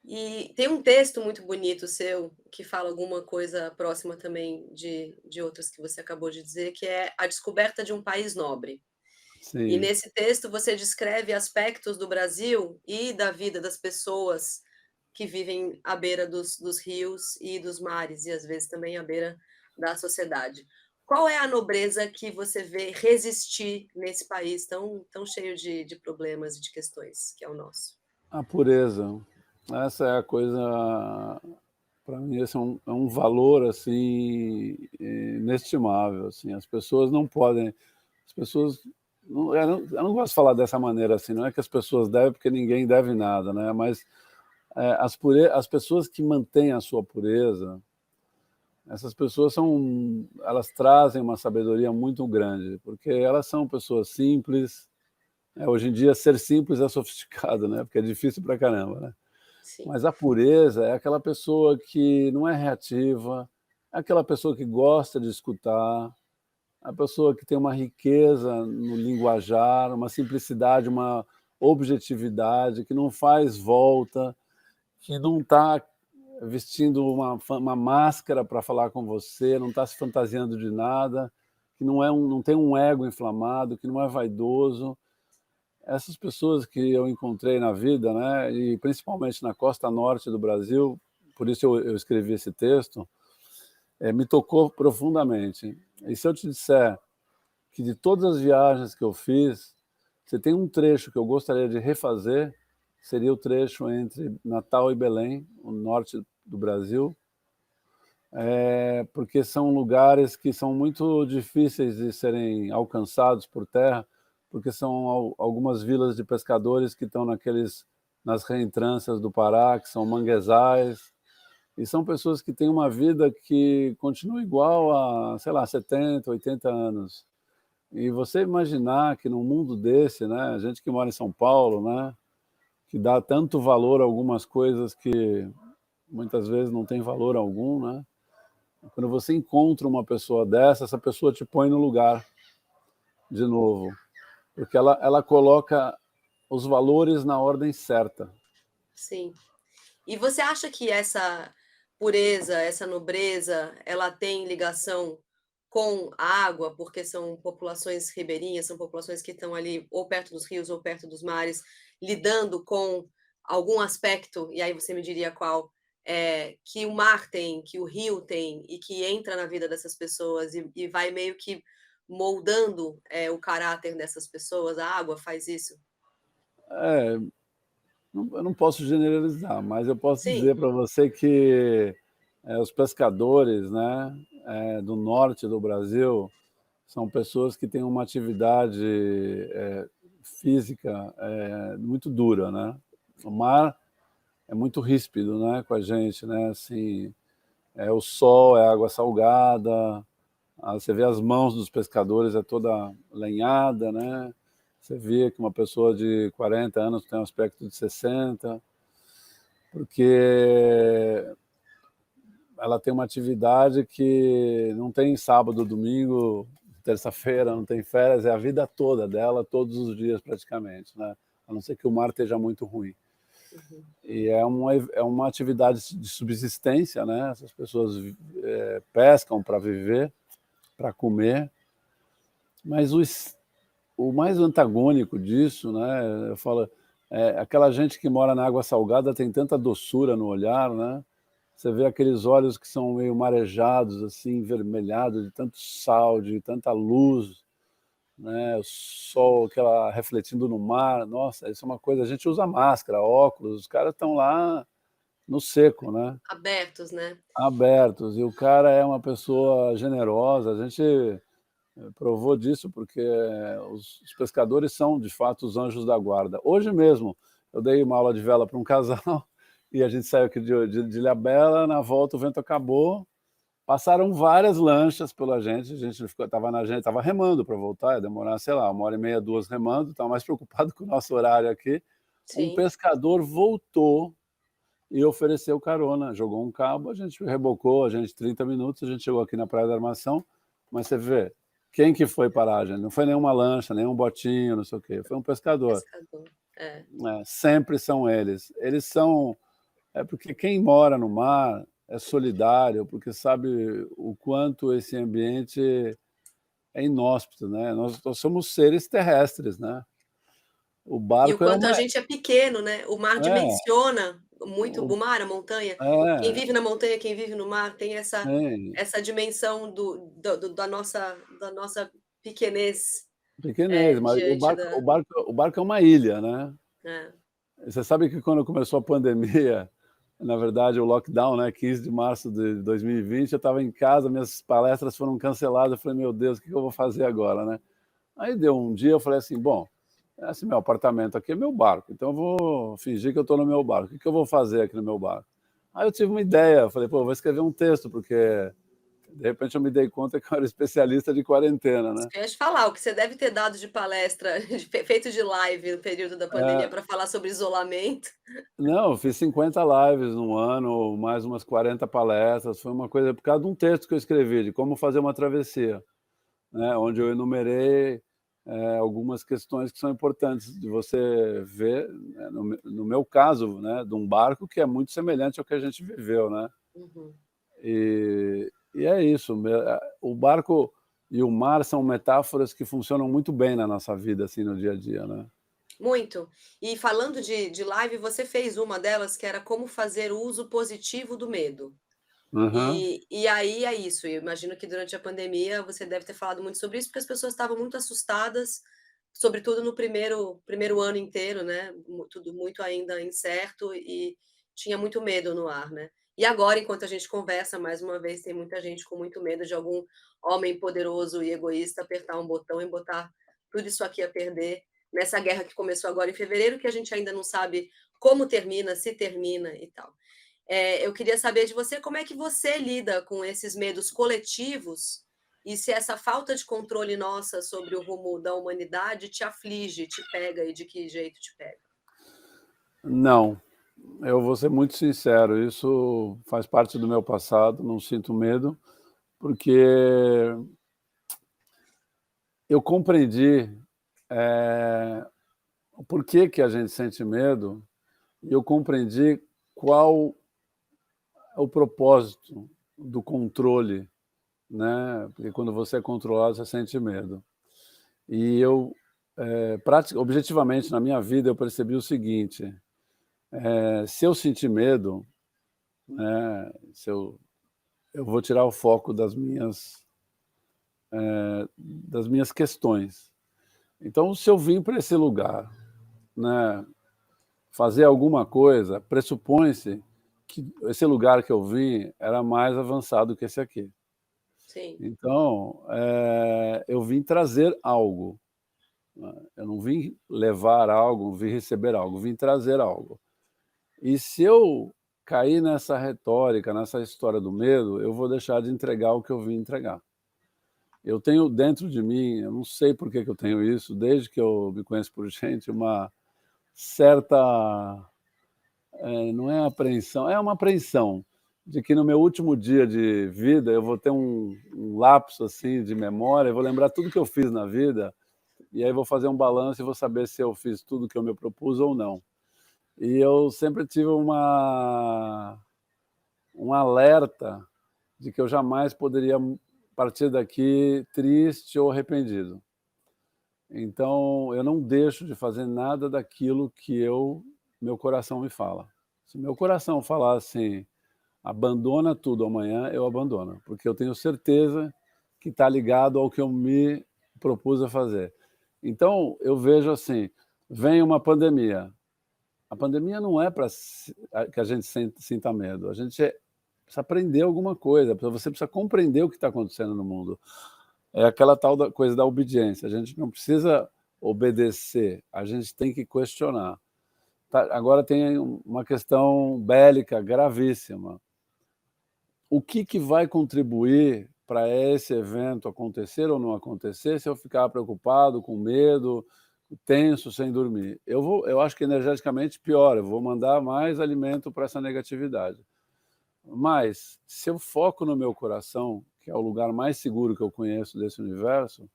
E tem um texto muito bonito seu, que fala alguma coisa próxima também de outras que você acabou de dizer, que é A Descoberta de um País Nobre. E Sim, nesse texto você descreve aspectos do Brasil e da vida das pessoas que vivem à beira dos rios e dos mares, e às vezes também à beira da sociedade. Qual é a nobreza que você vê resistir nesse país tão cheio de problemas e de questões que é o nosso? a pureza. Essa é a coisa, para mim, esse é um valor assim inestimável. Assim, as pessoas não podem, as pessoas, eu não gosto de falar dessa maneira assim. Não é que as pessoas devem, porque ninguém deve nada, né? Mas as pessoas que mantêm a sua pureza, essas pessoas elas trazem uma sabedoria muito grande, porque elas são pessoas simples. Hoje em dia, ser simples é sofisticado, né? Porque é difícil pra caramba, né? Sim, Mas a pureza é aquela pessoa que não é reativa, é aquela pessoa que gosta de escutar, a pessoa que tem uma riqueza no linguajar, uma simplicidade, uma objetividade, que não faz volta, que não está vestindo uma máscara para falar com você, não está se fantasiando de nada, que não tem um ego inflamado, que não é vaidoso. Essas pessoas que eu encontrei na vida, né, e principalmente na costa norte do Brasil, por isso eu escrevi esse texto, me tocou profundamente. E se eu te disser que de todas as viagens que eu fiz, você tem um trecho que eu gostaria de refazer, seria o trecho entre Natal e Belém, o norte do Brasil, porque são lugares que são muito difíceis de serem alcançados por terra, porque são algumas vilas de pescadores que estão nas reentrâncias do Pará, que são manguezais, e são pessoas que têm uma vida que continua igual a, sei lá, 70, 80 anos. E você imaginar que num mundo desse, né, a gente que mora em São Paulo, né, que dá tanto valor a algumas coisas que muitas vezes não tem valor algum, né? Quando você encontra uma pessoa dessa, essa pessoa te põe no lugar de novo, porque ela coloca os valores na ordem certa. sim. E você acha que essa pureza, essa nobreza, ela tem ligação com a água, porque são populações ribeirinhas, são populações que estão ali ou perto dos rios ou perto dos mares, lidando com algum aspecto, e aí você me diria qual, que o mar tem, que o rio tem, e que entra na vida dessas pessoas e vai meio que moldando o caráter dessas pessoas? A água faz isso? É, eu não posso generalizar, mas eu posso Sim. dizer para você que os pescadores, né, do norte do Brasil são pessoas que têm uma atividade física muito dura, né? O mar é muito ríspido, né, com a gente, né? Assim, o sol, é água salgada, você vê as mãos dos pescadores é toda lenhada, né? Você vê que uma pessoa de 40 anos tem um aspecto de 60, porque ela tem uma atividade que não tem sábado, domingo, terça-feira, não tem férias, é a vida toda dela, todos os dias praticamente, né? A não ser que o mar esteja muito ruim. Uhum. E é uma atividade de subsistência, né? Essas pessoas pescam para viver, para comer, mas o mais antagônico disso, né? Eu falo, aquela gente que mora na água salgada tem tanta doçura no olhar, né? Você vê aqueles olhos que são meio marejados, assim, vermelhados, de tanto sal, de tanta luz, né? O sol, aquela refletindo no mar. Nossa, isso é uma coisa. A gente usa máscara, óculos, os caras estão lá no seco, né? Abertos, né? Abertos. E o cara é uma pessoa generosa. A gente provou disso porque os pescadores são, de fato, os anjos da guarda. Hoje mesmo, eu dei uma aula de vela para um casal e a gente saiu aqui de Ilhabela, na volta o vento acabou, passaram várias lanchas pela gente, a gente estava remando para voltar, ia demorar, sei lá, 1h30, 2 remando, estava mais preocupado com o nosso horário aqui. Um Sim. pescador voltou e ofereceu carona, jogou um cabo, a gente rebocou, a gente 30 minutos, a gente chegou aqui na Praia da Armação, mas você vê, quem que foi parar, gente? Não foi nenhuma lancha, nenhum botinho, não sei o quê, foi um pescador. Pescador. É. Sempre são eles. Eles são... porque quem mora no mar é solidário, porque sabe o quanto esse ambiente é inóspito, né? Nós somos seres terrestres, né? O E o barco é quanto a uma... gente é pequeno, né? O mar É, dimensiona muito o, o mar, a montanha. Quem é, vive na montanha, quem vive no mar, tem tem essa dimensão da nossa pequenez, pequenez, mas diante da o barco é uma ilha, né? é. Você sabe que quando começou a pandemia, na verdade, o lockdown, né, 15 de março de 2020, eu estava em casa, minhas palestras foram canceladas, eu falei, meu Deus, o que eu vou fazer agora, né? Aí deu um dia, eu falei assim, bom, esse meu apartamento aqui é meu barco, então eu vou fingir que eu estou no meu barco. O que eu vou fazer aqui no meu barco? Aí eu tive uma ideia, eu falei, pô, eu vou escrever um texto, porque de repente eu me dei conta que eu era especialista de quarentena, Isso né? que eu ia te falar, o que você deve ter dado de palestra, feito de live no período da pandemia É, para falar sobre isolamento. não, eu fiz 50 lives no ano, mais umas 40 palestras, foi uma coisa por causa de um texto que eu escrevi, de como fazer uma travessia, né, onde eu enumerei algumas questões que são importantes de você ver, né, no meu caso, né, de um barco que é muito semelhante ao que a gente viveu, né? Uhum. E é isso, o barco e o mar são metáforas que funcionam muito bem na nossa vida, assim, no dia a dia, né? Muito. E falando de live, você fez uma delas que era como fazer o uso positivo do medo. Aham. E aí é isso, eu imagino que durante a pandemia você deve ter falado muito sobre isso, porque as pessoas estavam muito assustadas, sobretudo no primeiro ano inteiro, né, tudo muito ainda incerto e tinha muito medo no ar, né. E agora, enquanto a gente conversa, mais uma vez, tem muita gente com muito medo de algum homem poderoso e egoísta apertar um botão e botar tudo isso aqui a perder, nessa guerra que começou agora em fevereiro, que a gente ainda não sabe como termina, se termina e tal. Eu queria saber de você como é que você lida com esses medos coletivos e se essa falta de controle nossa sobre o rumo da humanidade te aflige, te pega e de que jeito te pega? Não, eu vou ser muito sincero, isso faz parte do meu passado, não sinto medo, porque eu compreendi, o porquê que a gente sente medo, e eu compreendi qual é o propósito do controle, né, porque quando você é controlado, você sente medo. E eu, objetivamente, na minha vida, eu percebi o seguinte, se eu sentir medo, né, se eu vou tirar o foco das minhas das minhas questões. Então, se eu vim para esse lugar, né, fazer alguma coisa, pressupõe-se que esse lugar que eu vim era mais avançado que esse aqui. Sim. Então, eu vim trazer algo, né? Eu não vim levar algo, não vim receber algo, vim trazer algo. E se eu cair nessa retórica, nessa história do medo, eu vou deixar de entregar o que eu vim entregar. Eu tenho dentro de mim, eu não sei por que eu tenho isso, desde que eu me conheço por gente, uma certa, não é apreensão, é uma apreensão de que no meu último dia de vida eu vou ter um lapso assim de memória, eu vou lembrar tudo que eu fiz na vida, e aí vou fazer um balanço e vou saber se eu fiz tudo que eu me propus ou não. E eu sempre tive um alerta de que eu jamais poderia partir daqui triste ou arrependido. Então, eu não deixo de fazer nada daquilo que meu coração me fala. Se meu coração falar assim, abandona tudo amanhã, eu abandono, porque eu tenho certeza que está ligado ao que eu me propus a fazer. Então, eu vejo assim, vem uma pandemia. A pandemia não é para que a gente sinta medo, a gente precisa aprender alguma coisa, você precisa compreender o que está acontecendo no mundo. É aquela tal coisa da obediência, a gente não precisa obedecer, a gente tem que questionar. Agora tem uma questão bélica gravíssima. O que vai contribuir para esse evento acontecer ou não acontecer se eu ficar preocupado, com medo, tenso, sem dormir? Eu acho que energeticamente pior, eu vou mandar mais alimento para essa negatividade. Mas, se eu foco no meu coração, que é o lugar mais seguro que eu conheço desse universo,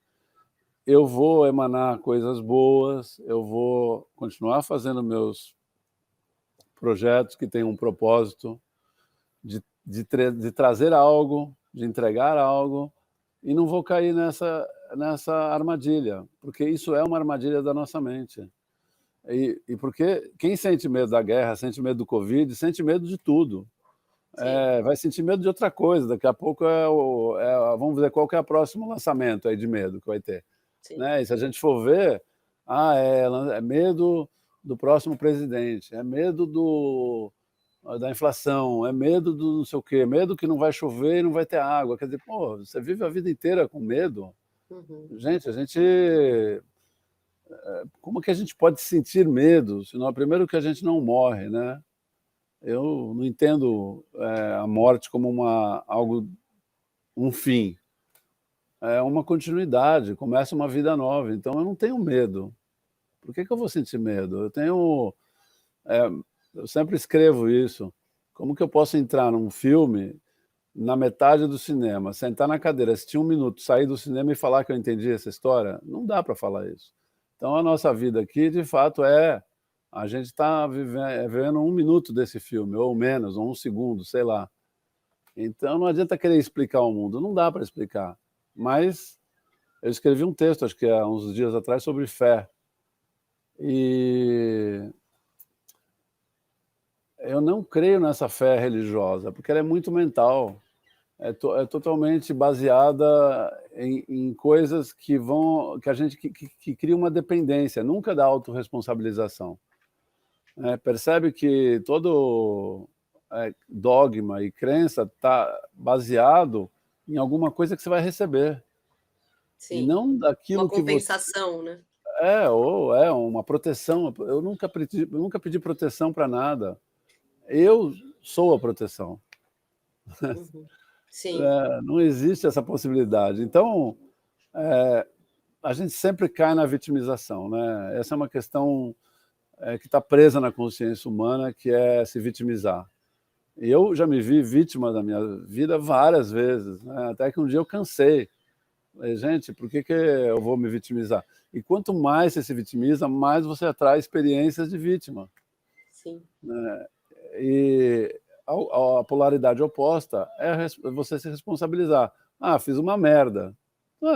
eu vou emanar coisas boas, eu vou continuar fazendo meus projetos que têm um propósito de trazer algo, de entregar algo, e não vou cair nessa armadilha, porque isso é uma armadilha da nossa mente. E porque quem sente medo da guerra, sente medo do Covid, sente medo de tudo. Vai sentir medo de outra coisa, daqui a pouco vamos ver qual que é o próximo lançamento aí de medo que vai ter. Né? E se a gente for ver, é medo do próximo presidente, é medo da inflação, é medo do não sei o quê, medo que não vai chover e não vai ter água. Quer dizer, pô, você vive a vida inteira com medo. Uhum. Gente, como que a gente pode sentir medo, senão primeiro que a gente não morre, né? Eu não entendo a morte como um fim. É uma continuidade, começa uma vida nova. Então eu não tenho medo. Por que eu vou sentir medo? Eu sempre escrevo isso. Como que eu posso entrar num filme na metade do cinema, sentar na cadeira, assistir 1 minuto, sair do cinema e falar que eu entendi essa história? Não dá para falar isso. Então a nossa vida aqui, de fato, a gente está vivendo 1 minuto desse filme, ou menos, ou 1 segundo, sei lá. Então não adianta querer explicar o mundo, não dá para explicar. Mas eu escrevi um texto, acho que há uns dias atrás, sobre fé. E eu não creio nessa fé religiosa, porque ela é muito mental. É totalmente baseada em coisas que cria uma dependência, nunca da autorresponsabilização. Percebe que todo dogma e crença está baseado em alguma coisa que você vai receber. Sim. E não daquilo que você... Uma compensação, né? Ou uma proteção. Eu nunca pedi proteção para nada. Eu sou a proteção. Uhum. Sim. Não existe essa possibilidade. Então, a gente sempre cai na vitimização, né? Essa é uma questão que está presa na consciência humana, que é se vitimizar. E eu já me vi vítima da minha vida várias vezes, né? Até que um dia eu cansei. Falei, gente, por que eu vou me vitimizar? E quanto mais você se vitimiza, mais você atrai experiências de vítima. Sim. Né? E a polaridade oposta é você se responsabilizar. Fiz uma merda.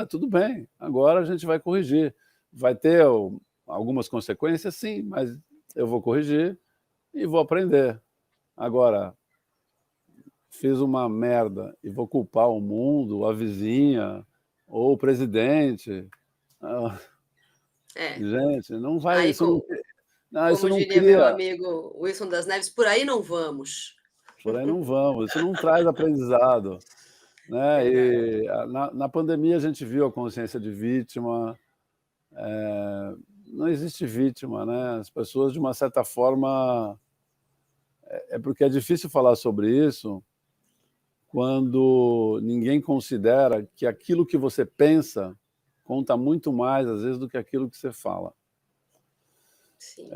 Tudo bem, agora a gente vai corrigir. Vai ter algumas consequências, sim, mas eu vou corrigir e vou aprender. Agora, fiz uma merda e vou culpar o mundo, a vizinha, ou o presidente. Ah, É. gente, não vai, Aí, isso não, não, isso como não diria meu cria, amigo Wilson das Neves, por aí não vamos. por aí não vamos, isso não traz aprendizado, né? Verdade. E na pandemia a gente viu a consciência de vítima, não existe vítima, né? As pessoas, de uma certa forma, é porque é difícil falar sobre isso quando ninguém considera que aquilo que você pensa conta muito mais, às vezes, do que aquilo que você fala. Sim.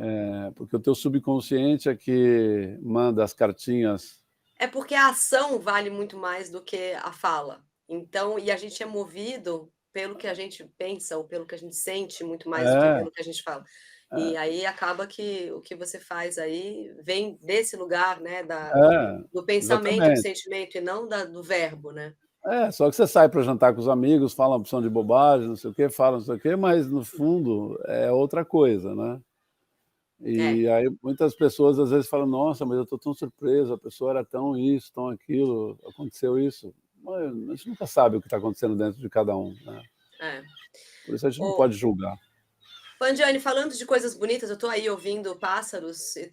Porque o teu subconsciente é que manda as cartinhas. É porque a ação vale muito mais do que a fala. Então, e a gente é movido pelo que a gente pensa ou pelo que a gente sente muito mais do que É, pelo que a gente fala. E é, aí acaba que o que você faz aí vem desse lugar, né, do pensamento, do exatamente. sentimento e não do verbo, né? Só que você sai para jantar com os amigos, fala uma opção de bobagem, não sei o quê, fala não sei o quê, mas no fundo é outra coisa, né? É, E aí muitas pessoas às vezes falam: "Nossa, mas eu estou tão surpreso, a pessoa era tão isso, tão aquilo, aconteceu isso". Mas a gente nunca sabe o que está acontecendo dentro de cada um, né? é. Por isso a gente não Ô, pode julgar. Pandiane, falando de coisas bonitas, eu tô aí ouvindo pássaros e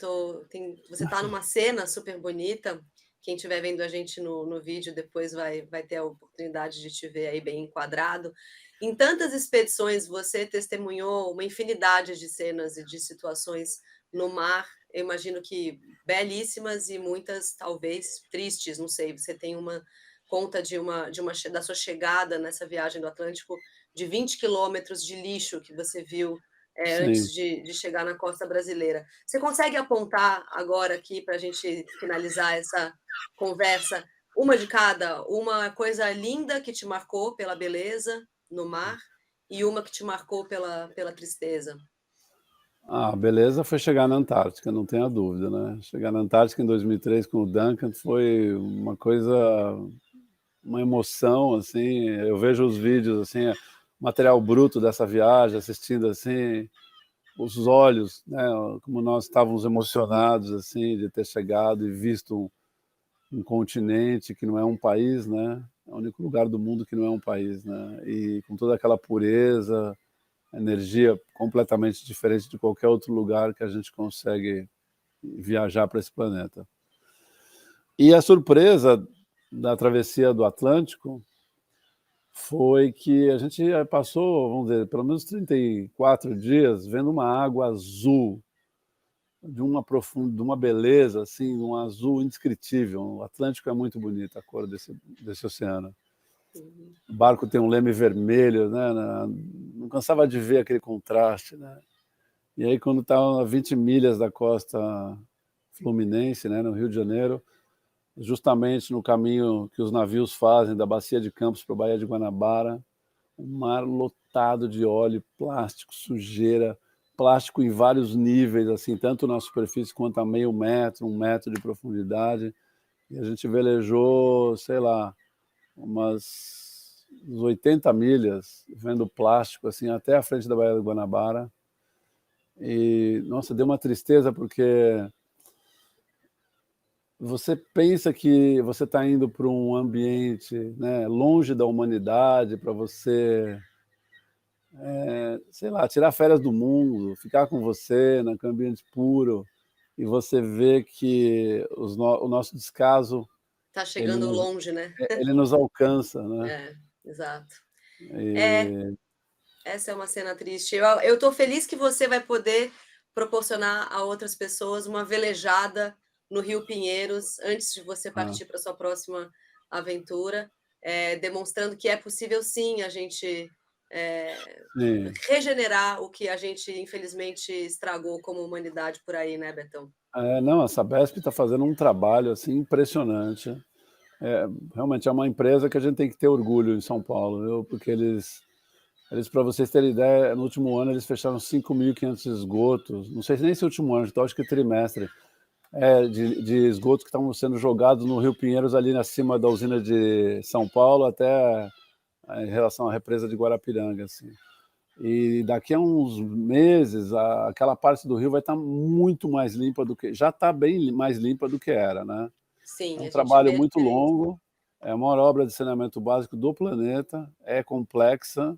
você tá numa cena super bonita. Quem estiver vendo a gente no vídeo depois vai ter a oportunidade de te ver aí bem enquadrado. Em tantas expedições, você testemunhou uma infinidade de cenas e de situações no mar. Eu imagino que belíssimas e muitas talvez tristes, não sei. Você tem uma conta da sua chegada nessa viagem do Atlântico de 20 quilômetros de lixo que você viu Sim. antes de chegar na costa brasileira. Você consegue apontar agora aqui para a gente finalizar essa conversa, uma de cada, uma coisa linda que te marcou pela beleza no mar e uma que te marcou pela tristeza? A beleza foi chegar na Antártica, não tenha dúvida, né. Chegar na Antártica em 2003 com o Duncan foi uma coisa, uma emoção, assim. Eu vejo os vídeos, assim, material bruto dessa viagem, assistindo, assim, os olhos, né, como nós estávamos emocionados, assim, de ter chegado e visto um continente que não é um país, né, é o único lugar do mundo que não é um país, né, e com toda aquela pureza, energia completamente diferente de qualquer outro lugar que a gente consegue viajar para esse planeta. E a surpresa da travessia do Atlântico foi que a gente passou, vamos dizer, pelo menos 34 dias vendo uma água azul, de uma beleza, assim, um azul indescritível. O Atlântico é muito bonito, a cor desse oceano. Uhum. O barco tem um leme vermelho, né? Não cansava de ver aquele contraste, né? E aí, quando estava a 20 milhas da costa fluminense, né, no Rio de Janeiro, justamente no caminho que os navios fazem da Bacia de Campos para a Baía de Guanabara, um mar lotado de óleo, plástico, sujeira, plástico em vários níveis, assim, tanto na superfície quanto a meio metro, 1 metro de profundidade. E a gente velejou, sei lá, umas 80 milhas, vendo plástico, assim, até a frente da Baía de Guanabara. E, nossa, deu uma tristeza, porque você pensa que você está indo para um ambiente, né, longe da humanidade, para você, sei lá, tirar férias do mundo, ficar com você naquele ambiente puro, e você vê que o nosso descaso, Tá ele chegando nos, longe, né? ele nos alcança, né? É, exato. É, E, essa é uma cena triste. Eu tô feliz que você vai poder proporcionar a outras pessoas uma velejada no Rio Pinheiros antes de você ah, partir para sua próxima aventura, demonstrando que é possível sim a gente sim. regenerar o que a gente infelizmente estragou como humanidade por aí, né, Betão? Não, a Sabesp está fazendo um trabalho assim impressionante. Realmente é uma empresa que a gente tem que ter orgulho em São Paulo, viu? Porque eles, para vocês terem ideia, no último ano eles fecharam 5.500 esgotos, não sei nem se é o último ano, então acho que trimestre, de esgotos que estavam sendo jogados no Rio Pinheiros, ali acima da usina de São Paulo, até em relação à represa de Guarapiranga, assim. E daqui a uns meses, aquela parte do rio vai estar muito mais limpa do que... Já está bem mais limpa do que era, né? É Sim, um a gente trabalho vê a muito diferença. longo, É a maior obra de saneamento básico do planeta, é complexa,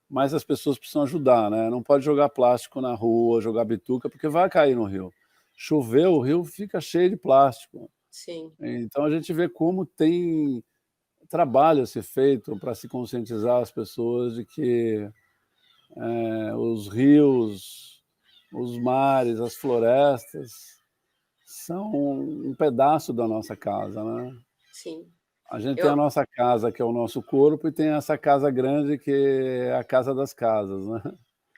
mas as pessoas precisam ajudar, né? Não pode jogar plástico na rua, jogar bituca, porque vai cair no rio. Choveu, o rio fica cheio de plástico. Sim. Então a gente vê como tem trabalho a ser feito para se conscientizar as pessoas de que os rios, os mares, as florestas são um pedaço da nossa casa, né? Sim. A gente tem a nossa casa, que é o nosso corpo, e tem essa casa grande, que é a casa das casas, né?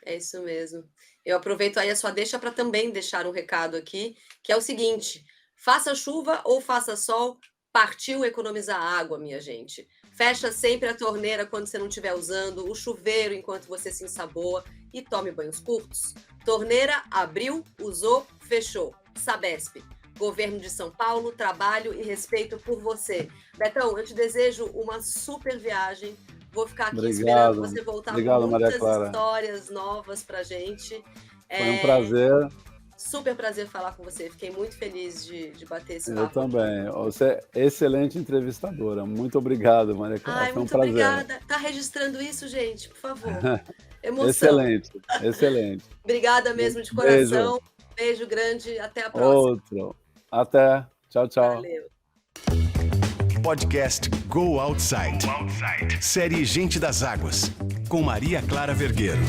É isso mesmo. Eu aproveito aí a sua deixa para também deixar um recado aqui, que é o seguinte: faça chuva ou faça sol, partiu economizar água, minha gente. Fecha sempre a torneira quando você não estiver usando, o chuveiro enquanto você se ensaboa e tome banhos curtos. Torneira, abriu, usou, fechou. Sabesp. Governo de São Paulo, trabalho e respeito por você. Betão, eu te desejo uma super viagem. Vou ficar aqui esperando você voltar com muitas histórias novas pra gente. Foi um prazer. Super prazer falar com você. Fiquei muito feliz de bater esse papo. Eu também. Você é excelente entrevistadora. Muito obrigado, Maria Clara. Ai, foi um muito prazer. Obrigada. Tá registrando isso, gente, por favor. Emoção. Excelente, excelente. Obrigada mesmo, de coração. Beijo grande. Até a próxima. Outro. Até. Tchau, tchau. Valeu. Podcast Go Outside. Série Gente das Águas, com Maria Clara Vergueiro.